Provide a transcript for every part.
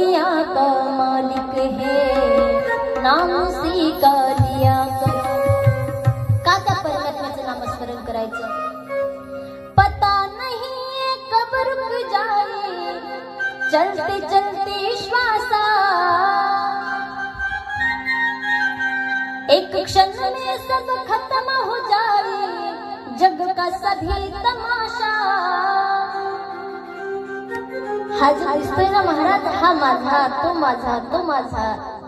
दुनिया का मालिक है, नाम उसी का लिया करो। का त्या परमात्म्याचं नामस्मरण करायचं? पता नहीं कब रुक जाए चलते चलते श्वासा, एक क्षण में सब खत्म हो जाए जग का सभी तमाशा। हा जो दिसतोय ना महाराज, हा माझा तो माझा तो माझा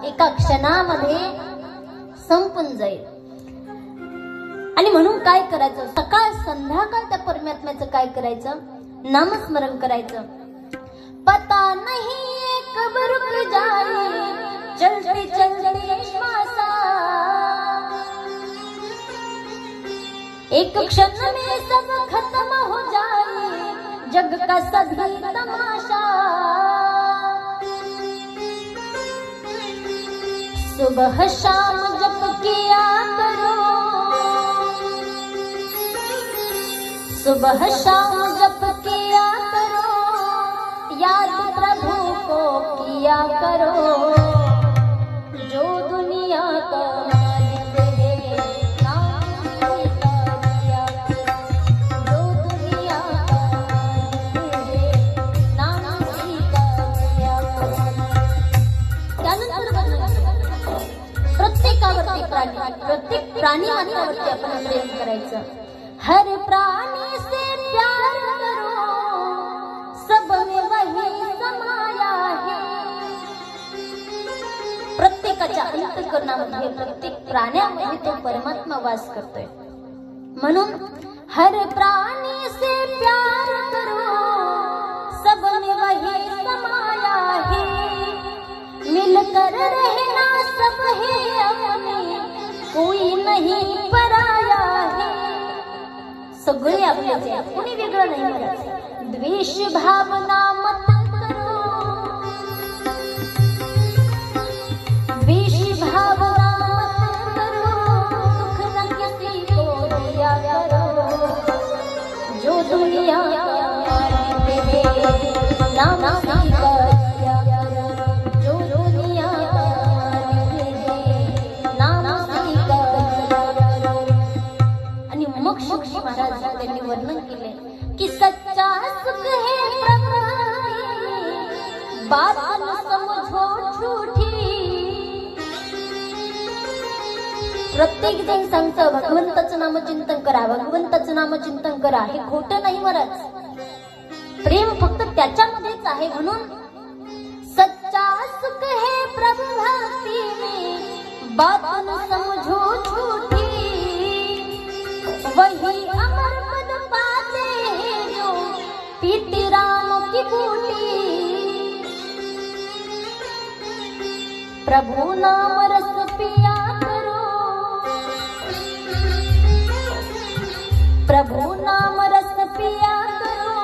एका क्षणामध्ये संपून जाईल। आणि म्हणून काय करायचं? सकाळ संध्याकाळ त्या परमात्म्याचं काय करायचं? नामस्मरण करायचं। पता नहीं कब रुक जाए चलते चलते श्वासा, एक क्षण में सब खत्म हो जाए जग का सभी तमाशा। सुबह शाम जप किया करो, सुबह शाम जप किया करो, याद प्रभु को किया करो। जो दुनिया का मालिक है, नाम उसी का लिया करो। जो दुनिया का मालिक है, नाम उसी का लिया करो। त्यानंतर प्रत्येकावरती प्रत्येक प्राणी मात्रावरती आपण प्रेम करायचं। हर प्राणी से प्यार करो, सब में वही समाया है। प्रत्येकाच्या अंतःकरणामध्ये प्रत्येक प्राण्यामध्ये तो परमात्मा वास करतोय। म्हणून हर प्राणी से प्यार करो, सब में वही समाया है। मिलकर रहना सब है अपने, कोई नहीं पराया है। सगळे आपलेच आहे, कोणी वेगळं नाही म्हणायचं। द्वेष भावना मत करो, द्वेष भावना मत करो, दुख न किसी को दिया करो। जो दुनिया का मालिक है, नाम उसी का लिया करो। जो दुनिया का मालिक है, नाम उसी का लिया करो। आणि मग शुक्ष महाराज त्यांनी वर्णन केले की सच्चा सुख है प्रभु, बात न समझो झूठी। प्रत्येक जण सांगतं भगवंताचं नामचिंतन करा, भगवंताचं नामचिंतन करा। हे खोटं नाही महाराज, प्रेम फक्त त्याच्यामध्येच आहे। म्हणून सच्चा सुख है प्रभु भक्ति में, बात न समझो झूठी। वही अमर पद पाते हैं जो पीते राम की बूटी। प्रभु नाम रस पिया करो, प्रभु नाम रस पिया करो,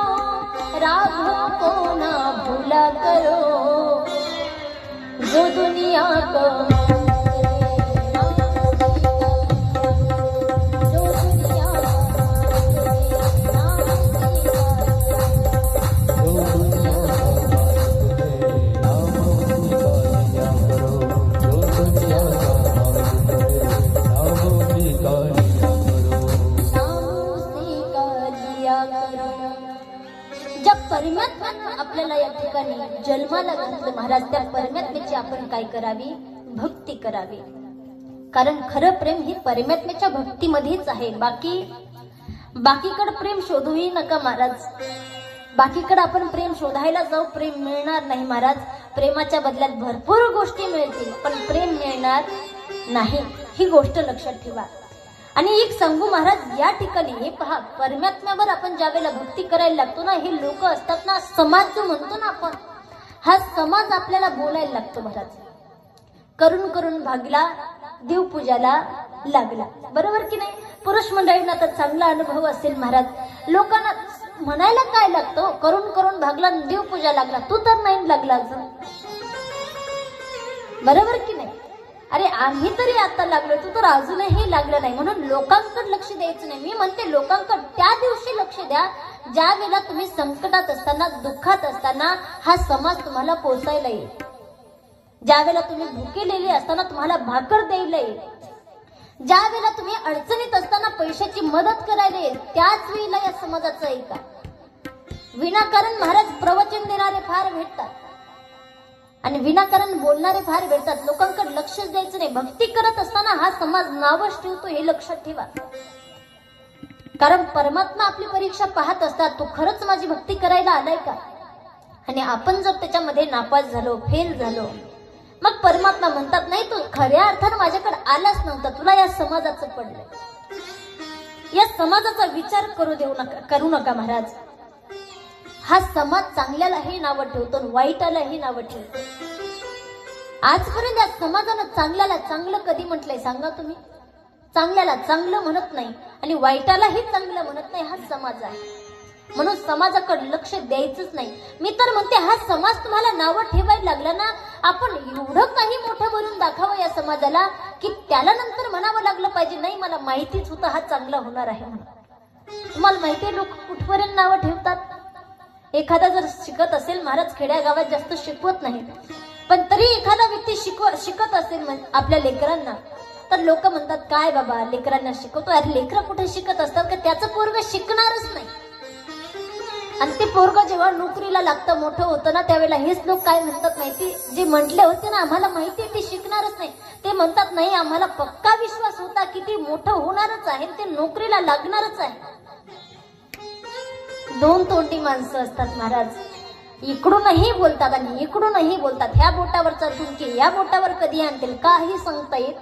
राघव को ना भूला करो। जो दुनिया को आपल्याला या ठिकाणी जन्माला घातलं महाराज, त्या परमात्म्याची आपण काय करावी? भक्ती करावी। कारण खरं प्रेम हे परमात्म्याच्या भक्तीमध्येच आहे। बाकीकडे प्रेम शोधूही नका महाराज। बाकीकडे आपण प्रेम शोधायला जाऊ, प्रेम मिळणार नाही महाराज। प्रेमाच्या बदल्यात भरपूर गोष्टी मिळतील, पण प्रेम मिळणार नाही, ही गोष्ट लक्षात ठेवा। आणि एक सांगू महाराज, या ठिकाणी हे पहा, परमात्म्यावर आपण ज्यावेळेला भक्ती करायला लागतो ना, हे लोक असतात ना, समाज जो म्हणतो ना आपण, हा समाज आपल्याला बोलायला लागतो महाराज। करून करून भागला देवपूजाला लागला, बरोबर की नाही? पुरुष मंडळींना तर चांगला अनुभव असेल महाराज। लोकांना म्हणायला काय लागतं? करून करून भागला देवपूजा लागला, तू तर नाही लागला अजून, बरोबर की नाही? अरे आम्ही तरी आता लागलो, तू तर अजूनही लागलं नाही. म्हणून लोकांकडे लक्ष द्यायचं नाही. मी म्हणते लोकांकडे त्या दिवशी लक्ष द्या ज्या वेळेला तुम्ही संकटात असताना, दुःखात असताना हा समाज तुम्हाला पोचायला येईल. ज्या वेळेला तुम्ही भुकेलेले असताना तुम्हाला भाकर द्यायला येईल. ज्या वेळेला तुम्ही अडचणीत असताना पैशाची मदत करायला येईल, त्याच वेळेला या समाजाचं ऐका. विनाकारण महाराज प्रवचन देणारे फार भेटतात आणि विनाकारण बोलणारे फार भेटतात. लोकांकडे लक्षच द्यायचं नाही. भक्ती करत असताना हा समाज नावच ठेवतो, हे लक्षात ठेवा. कारण परमात्मा आपली परीक्षा पाहत असतात, तू खरंच माझी भक्ती करायला आलाय का? आणि आपण जर त्याच्यामध्ये नापास झालो, फेल झालो, मग परमात्मा म्हणतात नाही तू खऱ्या अर्थानं माझ्याकडे आलाच नव्हता, तुला या समाजाचं पडलंय. या समाजाचा विचार करू नका महाराज. हा समाज चांगल्यालाही नावं ठेवतो, वाईटालाही नावं ठेवतो. आजपर्यंत या समाजानं चांगल्याला चांगलं कधी म्हटलंय सांगा तुम्ही? चांगल्याला चांगलं म्हणत नाही आणि वाईटालाही चांगलं म्हणत नाही. हा समाज आहे. म्हणून समाजाकडे लक्ष द्यायचंच नाही. मी तर म्हणते हा समाज तुम्हाला नावं ठेवायला लागला ना, आपण एवढं काही मोठं भरून दाखवावं या समाजाला की त्याला नंतर म्हणावं लागलं पाहिजे नाही मला माहितीच होतं हा चांगला होणार आहे म्हणून. तुम्हाला माहितीये लोक कुठपर्यंत नावं ठेवतात. एखादा जर शिकत असेल, महाराज खेड्यागावात जास्त शिकवत नाही, पण तरी एखादा व्यक्ती शिकत असेल आपल्या लेकरांना, तर लोक म्हणतात काय बाबा लेकरांना शिकवतो. अरे लेकरं कुठे शिकत असतात का? त्याचं पोरग शिकणारच नाही. आणि ते पोरग जेव्हा नोकरीला लागतं, मोठं होतं ना, त्यावेळेला हेच लोक काय म्हणतात माहिती? जे म्हटले होते ना आम्हाला माहिती ते शिकणारच नाही, ते म्हणतात नाही आम्हाला पक्का विश्वास होता की ते मोठं होणारच आहे, ते नोकरीला लागणारच आहे. दोन तोंडी माणसं असतात महाराज. इकडूनही बोलतात आणि इकडूनही बोलतात. ह्या बोटावरचा झुमके या बोटावर कधी आणतील काही सांगता येत.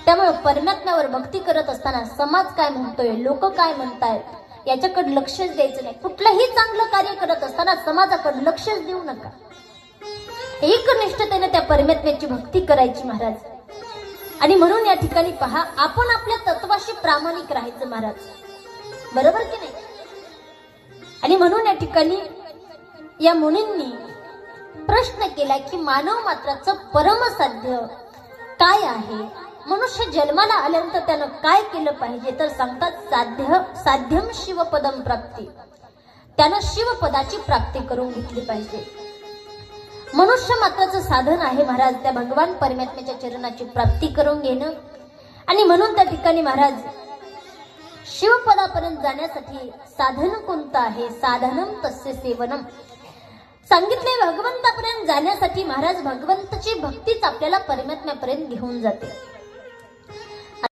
त्यामुळे परमात्म्यावर भक्ती करत असताना समाज काय म्हणतोय, लोक काय म्हणतायत याच्याकडे लक्षच द्यायचं नाही. कुठलंही चांगलं कार्य करत असताना समाजाकडे लक्षच देऊ नका. एकनिष्ठतेने त्या परमात्म्याची भक्ती करायची महाराज. आणि म्हणून या ठिकाणी पहा, आपण आपल्या तत्वाशी प्रामाणिक राहायचं महाराज, बरोबर की नाही? आणि म्हणून या ठिकाणी या मुनींनी प्रश्न केला की मानव मात्राचं परमसाध्य काय आहे? मनुष्य जन्माला आल्यानंतर त्यानं काय केलं पाहिजे? तर सांगतात साध्यम शिवपदम प्राप्ती. त्यानं शिवपदाची प्राप्ती करून घेतली पाहिजे. मनुष्य मात्राचं साधन आहे महाराज त्या भगवान परमात्म्याच्या चरणाची प्राप्ती करून घेणं. आणि म्हणून त्या ठिकाणी महाराज शिवपदापर्यंत जाण्यासाठी साधन कोणतं आहे? साधनम तस्य सेवनम. सांगितले भगवंतापर्यंत जाण्यासाठी महाराज भगवंताची भक्तीच आपल्याला परमात्म्यापर्यंत घेऊन जाते.